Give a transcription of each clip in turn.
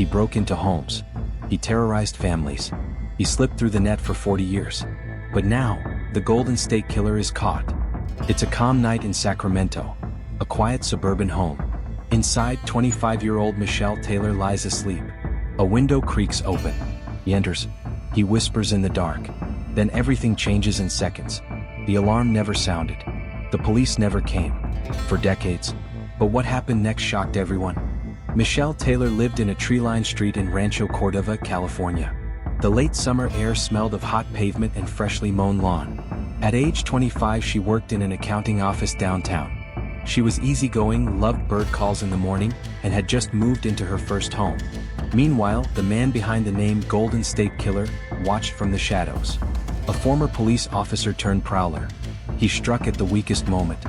He broke into homes. He terrorized families. He slipped through the net for 40 years. But now, the Golden State Killer is caught. It's a calm night in Sacramento. A quiet suburban home. Inside, 25-year-old Michelle Taylor lies asleep. A window creaks open. He enters. He whispers in the dark. Then everything changes in seconds. The alarm never sounded. The police never came. For decades. But what happened next shocked everyone. Michelle Taylor lived in a tree-lined street in Rancho Cordova, California. The late summer air smelled of hot pavement and freshly mown lawn. At age 25, she worked in an accounting office downtown. She was easygoing, loved bird calls in the morning, and had just moved into her first home. Meanwhile, the man behind the name Golden State Killer watched from the shadows. A former police officer turned prowler. He struck at the weakest moment.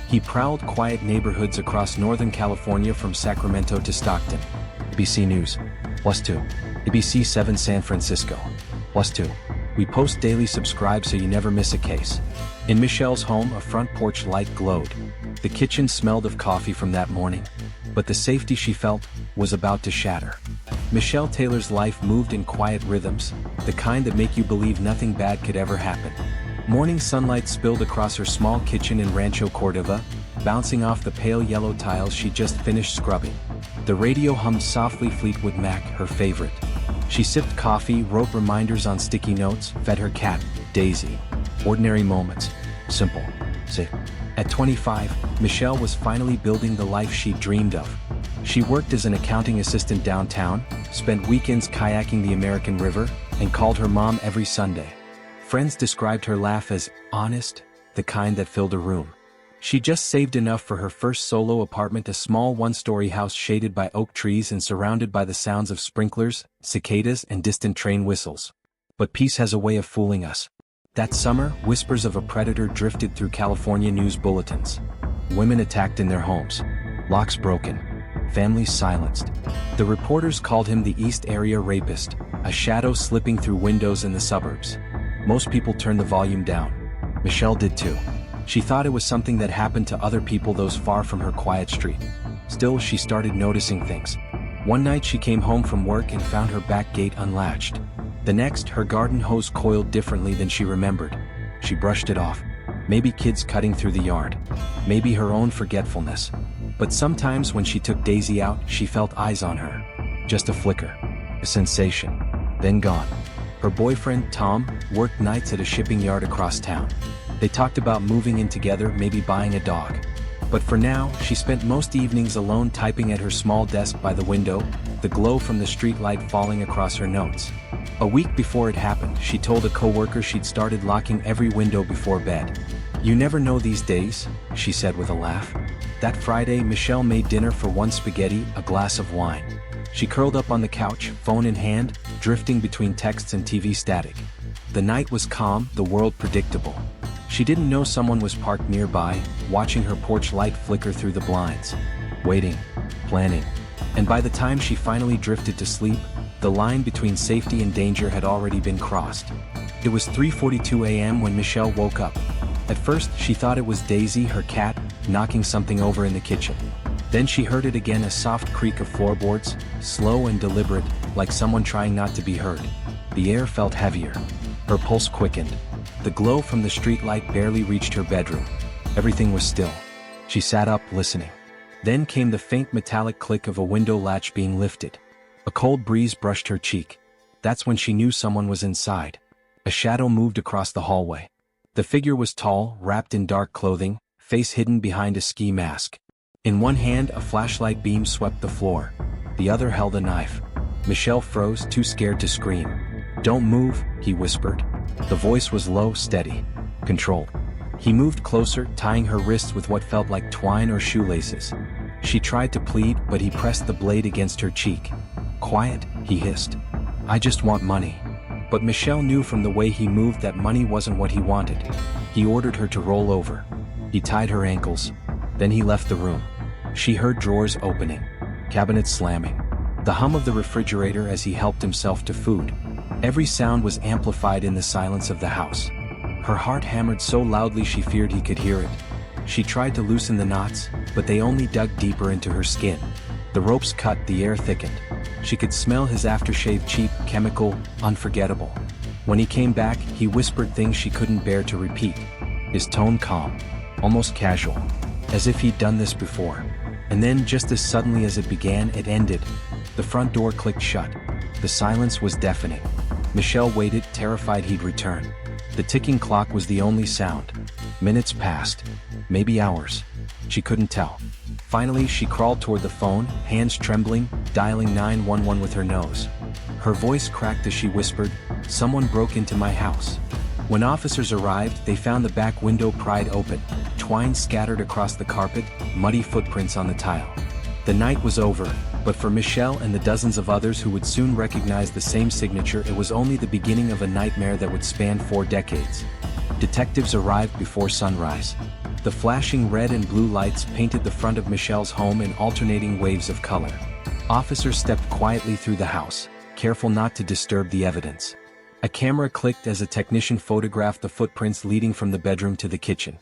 He prowled quiet neighborhoods across Northern California from Sacramento to Stockton. ABC News. +2. ABC 7 San Francisco. +2. We post daily. Subscribe so you never miss a case. In Michelle's home, a front porch light glowed. The kitchen smelled of coffee from that morning. But the safety she felt was about to shatter. Michelle Taylor's life moved in quiet rhythms, the kind that make you believe nothing bad could ever happen. Morning sunlight spilled across her small kitchen in Rancho Cordova, bouncing off the pale yellow tiles she just finished scrubbing. The radio hummed softly Fleetwood Mac, her favorite. She sipped coffee, wrote reminders on sticky notes, fed her cat, Daisy. Ordinary moments. Simple. Sick. At 25, Michelle was finally building the life she'd dreamed of. She worked as an accounting assistant downtown, spent weekends kayaking the American River, and called her mom every Sunday. Friends described her laugh as honest, the kind that filled a room. She just saved enough for her first solo apartment, a small one-story house shaded by oak trees and surrounded by the sounds of sprinklers, cicadas, and distant train whistles. But peace has a way of fooling us. That summer, whispers of a predator drifted through California news bulletins. Women attacked in their homes. Locks broken. Families silenced. The reporters called him the East Area Rapist, a shadow slipping through windows in the suburbs. Most people turned the volume down. Michelle did too. She thought it was something that happened to other people those far from her quiet street. Still, she started noticing things. One night she came home from work and found her back gate unlatched. The next, her garden hose coiled differently than she remembered. She brushed it off. Maybe kids cutting through the yard. Maybe her own forgetfulness. But sometimes when she took Daisy out, she felt eyes on her. Just a flicker. A sensation. Then gone. Her boyfriend, Tom, worked nights at a shipping yard across town. They talked about moving in together, maybe buying a dog. But for now, she spent most evenings alone typing at her small desk by the window, the glow from the streetlight falling across her notes. A week before it happened, she told a coworker she'd started locking every window before bed. "You never know these days," she said with a laugh. That Friday, Michelle made dinner for one: spaghetti, a glass of wine. She curled up on the couch, phone in hand, drifting between texts and TV static. The night was calm, the world predictable. She didn't know someone was parked nearby, watching her porch light flicker through the blinds. Waiting. Planning. And by the time she finally drifted to sleep, the line between safety and danger had already been crossed. It was 3:42 a.m. when Michelle woke up. At first, she thought it was Daisy, her cat, knocking something over in the kitchen. Then she heard it again, a soft creak of floorboards, slow and deliberate, like someone trying not to be heard. The air felt heavier. Her pulse quickened. The glow from the streetlight barely reached her bedroom. Everything was still. She sat up, listening. Then came the faint metallic click of a window latch being lifted. A cold breeze brushed her cheek. That's when she knew someone was inside. A shadow moved across the hallway. The figure was tall, wrapped in dark clothing, face hidden behind a ski mask. In one hand, a flashlight beam swept the floor. The other held a knife. Michelle froze, too scared to scream. "Don't move," he whispered. The voice was low, steady, controlled. He moved closer, tying her wrists with what felt like twine or shoelaces. She tried to plead, but he pressed the blade against her cheek. "Quiet," he hissed. "I just want money." But Michelle knew from the way he moved that money wasn't what he wanted. He ordered her to roll over. He tied her ankles. Then he left the room. She heard drawers opening, cabinets slamming, the hum of the refrigerator as he helped himself to food. Every sound was amplified in the silence of the house. Her heart hammered so loudly she feared he could hear it. She tried to loosen the knots, but they only dug deeper into her skin. The ropes cut, the air thickened. She could smell his aftershave, cheap, chemical, unforgettable. When he came back, he whispered things she couldn't bear to repeat. His tone calm, almost casual, as if he'd done this before. And then, just as suddenly as it began, it ended. The front door clicked shut. The silence was deafening. Michelle waited, terrified he'd return. The ticking clock was the only sound. Minutes passed. Maybe hours. She couldn't tell. Finally, she crawled toward the phone, hands trembling, dialing 911 with her nose. Her voice cracked as she whispered, "Someone broke into my house." When officers arrived, they found the back window pried open, twine scattered across the carpet, muddy footprints on the tile. The night was over, but for Michelle and the dozens of others who would soon recognize the same signature, it was only the beginning of a nightmare that would span 4 decades. Detectives arrived before sunrise. The flashing red and blue lights painted the front of Michelle's home in alternating waves of color. Officers stepped quietly through the house, careful not to disturb the evidence. A camera clicked as a technician photographed the footprints leading from the bedroom to the kitchen.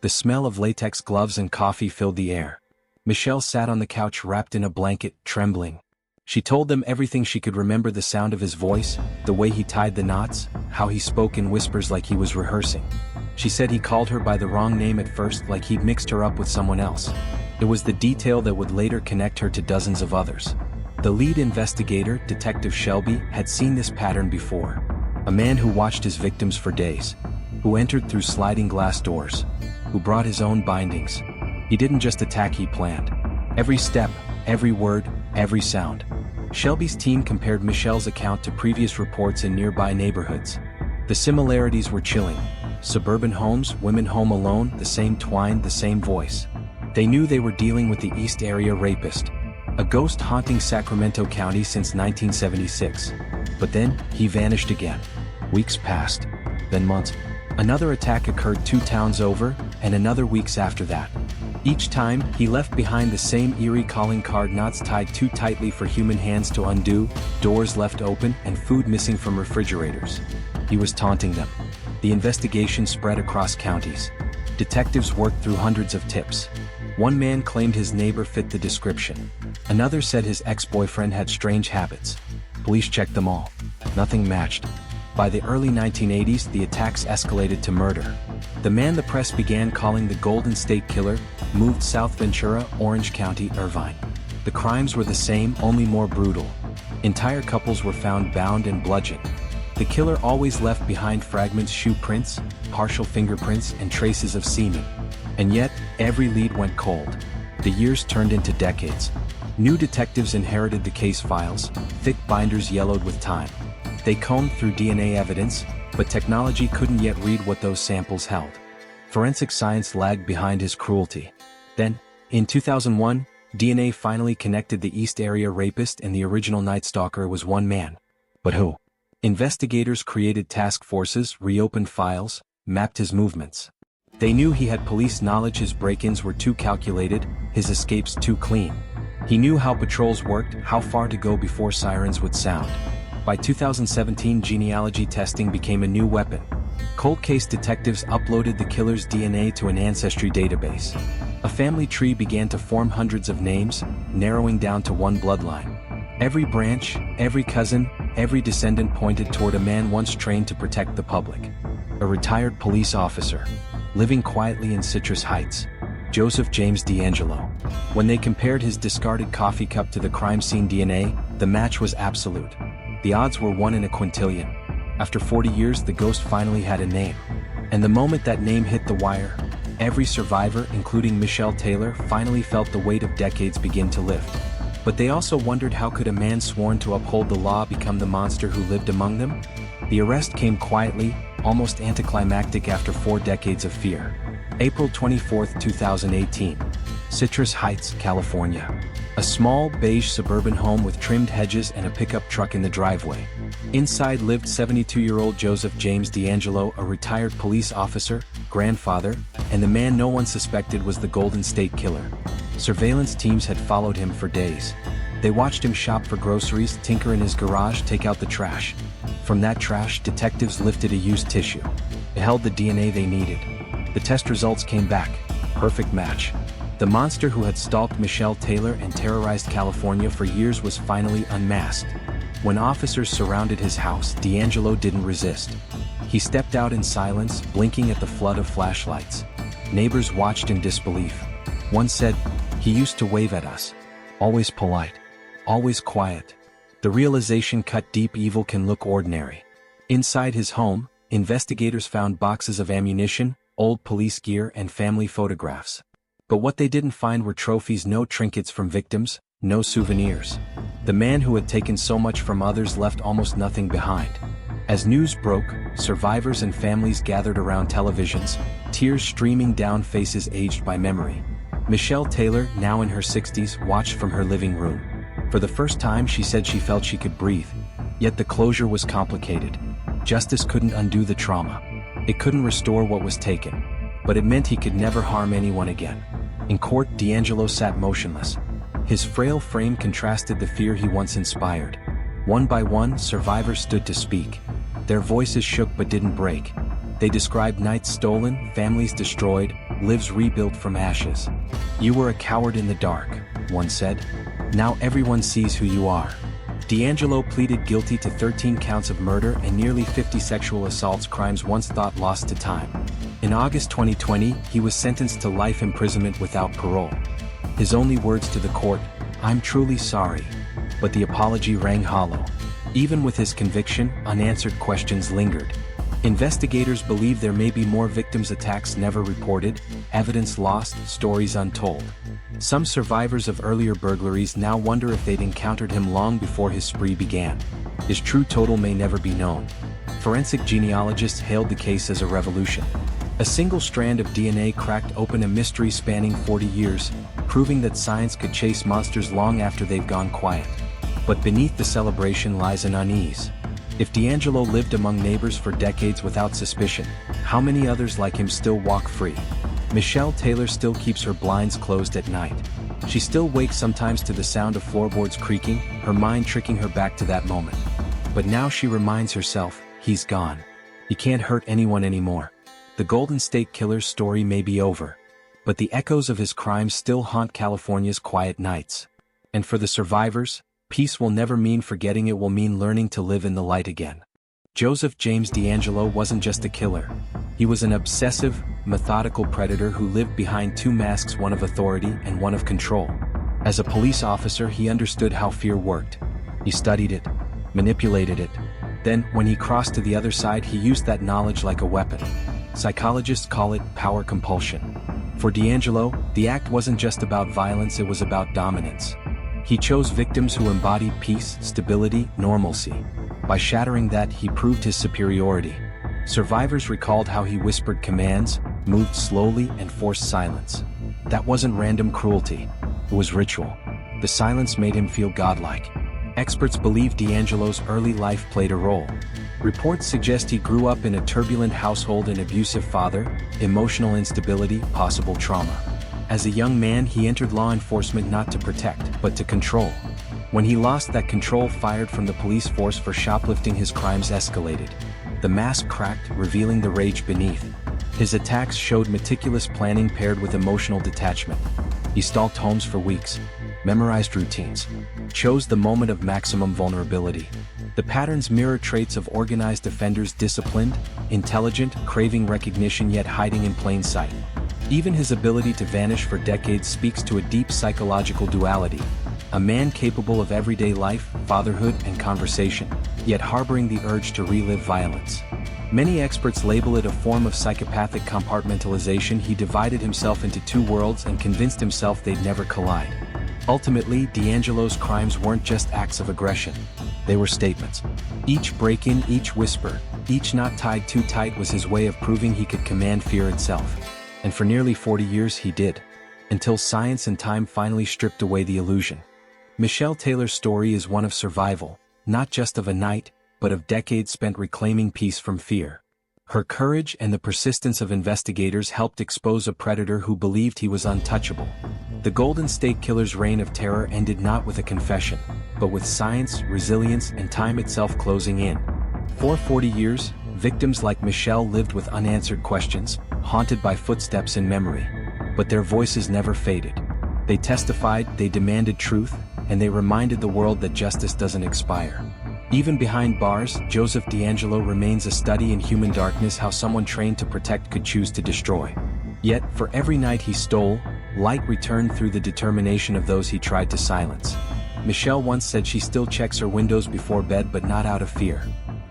The smell of latex gloves and coffee filled the air. Michelle sat on the couch wrapped in a blanket, trembling. She told them everything she could remember: the sound of his voice, the way he tied the knots, how he spoke in whispers like he was rehearsing. She said he called her by the wrong name at first, like he'd mixed her up with someone else. It was the detail that would later connect her to dozens of others. The lead investigator, Detective Shelby, had seen this pattern before. A man who watched his victims for days, who entered through sliding glass doors, who brought his own bindings. He didn't just attack, he planned. Every step, every word, every sound. Shelby's team compared Michelle's account to previous reports in nearby neighborhoods. The similarities were chilling. Suburban homes, women home alone, the same twine, the same voice. They knew they were dealing with the East Area rapist, a ghost haunting Sacramento County since 1976. But then, he vanished again. Weeks passed, then months. Another attack occurred 2 towns over, and another weeks after that. Each time, he left behind the same eerie calling card: knots tied too tightly for human hands to undo, doors left open, and food missing from refrigerators. He was taunting them. The investigation spread across counties. Detectives worked through hundreds of tips. One man claimed his neighbor fit the description. Another said his ex-boyfriend had strange habits. Police checked them all. Nothing matched. By the early 1980s, the attacks escalated to murder. The man the press began calling the Golden State Killer moved South Ventura, Orange County, Irvine. The crimes were the same, only more brutal. Entire couples were found bound and bludgeoned. The killer always left behind fragments, shoe prints, partial fingerprints, and traces of semen. And yet, every lead went cold. The years turned into decades. New detectives inherited the case files, thick binders yellowed with time. They combed through DNA evidence, but technology couldn't yet read what those samples held. Forensic science lagged behind his cruelty. Then, in 2001, DNA finally connected the East Area rapist and the original Night Stalker was one man. But who? Investigators created task forces, reopened files, mapped his movements. They knew he had police knowledge: his break-ins were too calculated, his escapes too clean. He knew how patrols worked, how far to go before sirens would sound. By 2017, genealogy testing became a new weapon. Cold case detectives uploaded the killer's DNA to an ancestry database. A family tree began to form, hundreds of names, narrowing down to one bloodline. Every branch, every cousin, every descendant pointed toward a man once trained to protect the public. A retired police officer, living quietly in Citrus Heights, Joseph James D'Angelo. When they compared his discarded coffee cup to the crime scene DNA, the match was absolute. The odds were 1 in a quintillion. After 40 years, the ghost finally had a name. And the moment that name hit the wire, every survivor, including Michelle Taylor, finally felt the weight of decades begin to lift. But they also wondered, how could a man sworn to uphold the law become the monster who lived among them? The arrest came quietly, almost anticlimactic after 4 decades of fear. April 24, 2018. Citrus Heights, California. A small, beige suburban home with trimmed hedges and a pickup truck in the driveway. Inside lived 72-year-old Joseph James D'Angelo, a retired police officer, grandfather, and the man no one suspected was the Golden State Killer. Surveillance teams had followed him for days. They watched him shop for groceries, tinker in his garage, take out the trash. From that trash, detectives lifted a used tissue. It held the DNA they needed. The test results came back. Perfect match. The monster who had stalked Michelle Taylor and terrorized California for years was finally unmasked. When officers surrounded his house, D'Angelo didn't resist. He stepped out in silence, blinking at the flood of flashlights. Neighbors watched in disbelief. One said, "He used to wave at us. Always polite. Always quiet." The realization cut deep. Evil can look ordinary. Inside his home, investigators found boxes of ammunition, old police gear, and family photographs. But what they didn't find were trophies, no trinkets from victims, no souvenirs. The man who had taken so much from others left almost nothing behind. As news broke, survivors and families gathered around televisions, tears streaming down faces aged by memory. Michelle Taylor, now in her 60s, watched from her living room. For the first time, she said she felt she could breathe. Yet the closure was complicated. Justice couldn't undo the trauma. It couldn't restore what was taken. But it meant he could never harm anyone again. In court, D'Angelo sat motionless. His frail frame contrasted the fear he once inspired. One by one, survivors stood to speak. Their voices shook but didn't break. They described nights stolen, families destroyed, lives rebuilt from ashes. "You were a coward in the dark," one said. "Now everyone sees who you are." D'Angelo pleaded guilty to 13 counts of murder and nearly 50 sexual assaults, crimes once thought lost to time. In August 2020, he was sentenced to life imprisonment without parole. His only words to the court, "I'm truly sorry." But the apology rang hollow. Even with his conviction, unanswered questions lingered. Investigators believe there may be more victims, attacks never reported, evidence lost, stories untold. Some survivors of earlier burglaries now wonder if they'd encountered him long before his spree began. His true total may never be known. Forensic genealogists hailed the case as a revolution. A single strand of DNA cracked open a mystery spanning 40 years, proving that science could chase monsters long after they've gone quiet. But beneath the celebration lies an unease. If D'Angelo lived among neighbors for decades without suspicion, how many others like him still walk free? Michelle Taylor still keeps her blinds closed at night. She still wakes sometimes to the sound of floorboards creaking, her mind tricking her back to that moment. But now she reminds herself, he's gone. He can't hurt anyone anymore. The Golden State Killer's story may be over, but the echoes of his crimes still haunt California's quiet nights. And for the survivors, peace will never mean forgetting, it will mean learning to live in the light again. Joseph James D'Angelo wasn't just a killer. He was an obsessive, methodical predator who lived behind two masks, one of authority and one of control. As a police officer, he understood how fear worked. He studied it, manipulated it. Then, when he crossed to the other side, he used that knowledge like a weapon. Psychologists call it power compulsion. For D'Angelo, the act wasn't just about violence, it was about dominance. He chose victims who embodied peace, stability, normalcy. By shattering that, he proved his superiority. Survivors recalled how he whispered commands, moved slowly, and forced silence. That wasn't random cruelty. It was ritual. The silence made him feel godlike. Experts believe D'Angelo's early life played a role. Reports suggest he grew up in a turbulent household, an abusive father, emotional instability, possible trauma. As a young man, he entered law enforcement not to protect, but to control. When he lost that control, fired from the police force for shoplifting, his crimes escalated. The mask cracked, revealing the rage beneath. His attacks showed meticulous planning paired with emotional detachment. He stalked homes for weeks, memorized routines, chose the moment of maximum vulnerability. The patterns mirror traits of organized offenders, disciplined, intelligent, craving recognition yet hiding in plain sight. Even his ability to vanish for decades speaks to a deep psychological duality. A man capable of everyday life, fatherhood, and conversation, yet harboring the urge to relive violence. Many experts label it a form of psychopathic compartmentalization. He divided himself into two worlds and convinced himself they'd never collide. Ultimately, D'Angelo's crimes weren't just acts of aggression. They were statements. Each break-in, each whisper, each knot tied too tight was his way of proving he could command fear itself. And for nearly 40 years he did. Until science and time finally stripped away the illusion. Michelle Taylor's story is one of survival, not just of a night, but of decades spent reclaiming peace from fear. Her courage and the persistence of investigators helped expose a predator who believed he was untouchable. The Golden State Killer's reign of terror ended not with a confession, but with science, resilience, and time itself closing in. For 40 years, victims like Michelle lived with unanswered questions, haunted by footsteps in memory. but their voices never faded. They testified, they demanded truth, and they reminded the world that justice doesn't expire. Even behind bars, Joseph DeAngelo remains a study in human darkness, how someone trained to protect could choose to destroy. Yet, for every night he stole, light returned through the determination of those he tried to silence. Michelle once said she still checks her windows before bed, but not out of fear.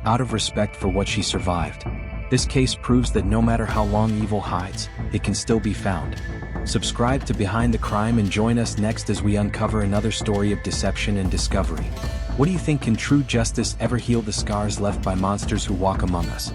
Out of respect for what she survived. This case proves that no matter how long evil hides, it can still be found. Subscribe to Behind the Crime and join us next as we uncover another story of deception and discovery. What do you think? Can true justice ever heal the scars left by monsters who walk among us?